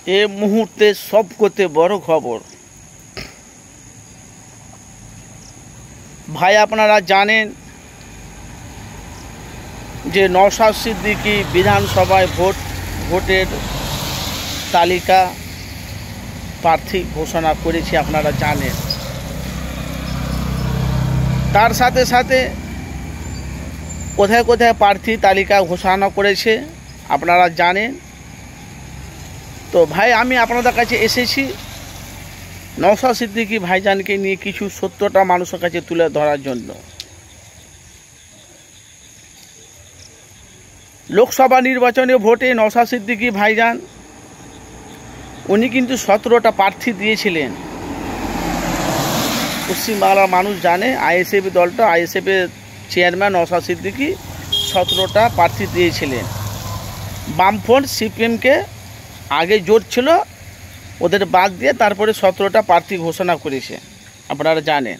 এ মুহূর্তে সবকতে বড় খবর। ভাই আপনারা জানেন যে নওশাদ সিদ্দিকী বিধানসভায় ভোটের তালিকা প্রার্থী ঘোষণা করেছে, আপনারা জানেন। তার সাথে সাথে কোথায় কোথায় প্রার্থী তালিকা ঘোষণা করেছে আপনারা জানেন। তো ভাই আমি আপনাদের কাছে এসেছি নওশাদ সিদ্দিকী ভাইজানকে নিয়ে কিছু সত্যটা মানুষের কাছে তুলে ধরার জন্য। লোকসভা নির্বাচনে ভোটে নওশাদ সিদ্দিকী ভাইজান উনি কিন্তু 17টা প্রার্থী দিয়েছিলেন। পশ্চিমবাংলার মানুষ জানে আইএসএফ দলটা, আইএসএফের চেয়ারম্যান নওশাদ সিদ্দিকী 17টা প্রার্থী দিয়েছিলেন। বামফ্রন্ট সিপিএমকে আগে জোট ছিল, ওদের বাদ দিয়ে তারপরে 17টা প্রার্থী ঘোষণা করেছে, আপনারা জানেন।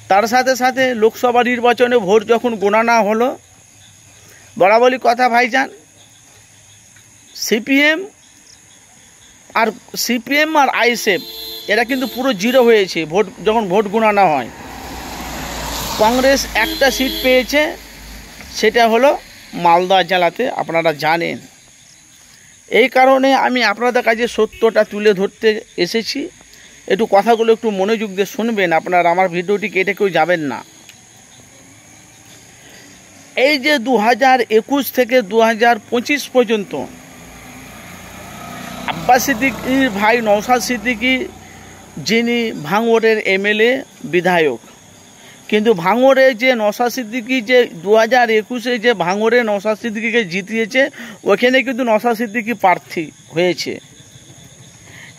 তার সাথে সাথে লোকসভা নির্বাচনে ভোট যখন গণনা হলো, বরাবরই কথা ভাইজান, সিপিএম আর আইএসএফ এরা কিন্তু পুরো জিরো হয়েছে যখন ভোট গণনা হয়। কংগ্রেস একটা সিট পেয়েছে, সেটা হলো মালদা জেলাতে, আপনারা জানেন। এই কারণে আমি আপনাদের কাছে সত্যটা তুলে ধরতে এসেছি। একটু কথাগুলো একটু মনোযোগ দিয়ে শুনবেন, আপনারা আমার ভিডিওটি কেটে কেউ যাবেন না। এই যে 2021 থেকে 2025 পর্যন্ত আব্বাস সিদ্দিকীর ভাই নওশাদ সিদ্দিকী যিনি ভাঙড়ের এমএলএ বিধায়ক, কিন্তু ভাঙড়ে যে নওশাদ সিদ্দিকী যে 2021-এ যে ভাঙড়ে নওশাদ সিদ্দিকীকে জিতিয়েছে, ওখানে কিন্তু নওশাদ সিদ্দিকী প্রার্থী হয়েছে।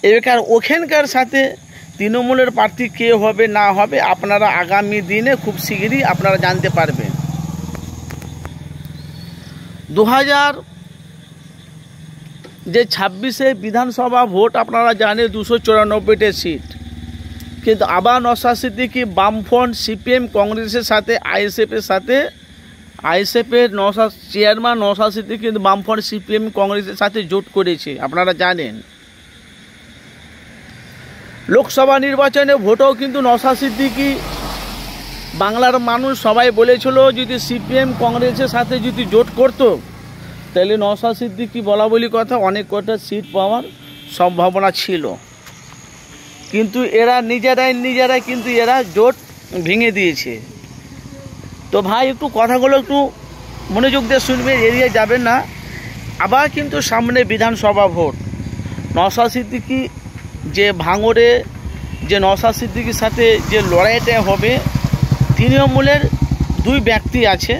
এবার ওখানকার সাথে তৃণমূলের প্রার্থী কে হবে না হবে আপনারা আগামী দিনে খুব শীঘ্রই আপনারা জানতে পারবেন। 2026 বিধানসভা ভোট আপনারা জানেন 294টা সিট, কিন্তু আবার নওশাদ সিদ্দিকী বামফ্রন্ট সিপিএম কংগ্রেসের সাথে আইএসএফের চেয়ারম্যান নওশাদ সিদ্দিকী কিন্তু বামফ্রন্ট সিপিএম কংগ্রেসের সাথে জোট করেছে, আপনারা জানেন। লোকসভা নির্বাচনে ভোটও কিন্তু নওশাদ সিদ্দিকী, বাংলার মানুষ সবাই বলেছিল যদি সিপিএম কংগ্রেসের সাথে যদি জোট করতো তাহলে নওশাদ সিদ্দিকী বলা বলি কথা অনেক কটা সিট পাওয়ার সম্ভাবনা ছিল, কিন্তু এরা নিজেরাই কিন্তু এরা জোট ভেঙে দিয়েছে। তো ভাই একটু কথাগুলো একটু মনোযোগ দিয়ে শুনবে, এড়িয়ে যাবেন না। আবার কিন্তু সামনে বিধানসভা ভোট, নওশাদ সিদ্দিকী যে ভাঙড়ে যে নওশাদ সিদ্দিকীর সাথে যে লড়াইটা হবে, তৃণমূলের 2 ব্যক্তি আছে,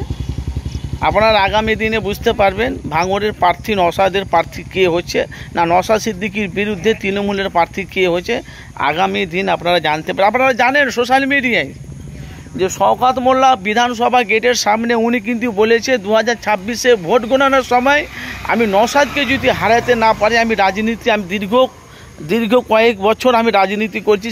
আপনারা আগামী দিনে বুঝতে পারবেন ভাঙড়ের প্রার্থী নওশাদের প্রার্থী কে হচ্ছে, না নওশাদ সিদ্দিকীর বিরুদ্ধে তৃণমূলের প্রার্থী কে হচ্ছে, আগামী দিন আপনারা জানতে পারেন। আপনারা জানেন সোশ্যাল মিডিয়ায় যে শওকত মোল্লা বিধানসভা গেটের সামনে উনি কিন্তু বলেছে 2026-এ ভোট গণনার সময় আমি নওশাদকে যদি হারাতে না পারি, আমি দীর্ঘ কয়েক বছর আমি রাজনীতি করছি,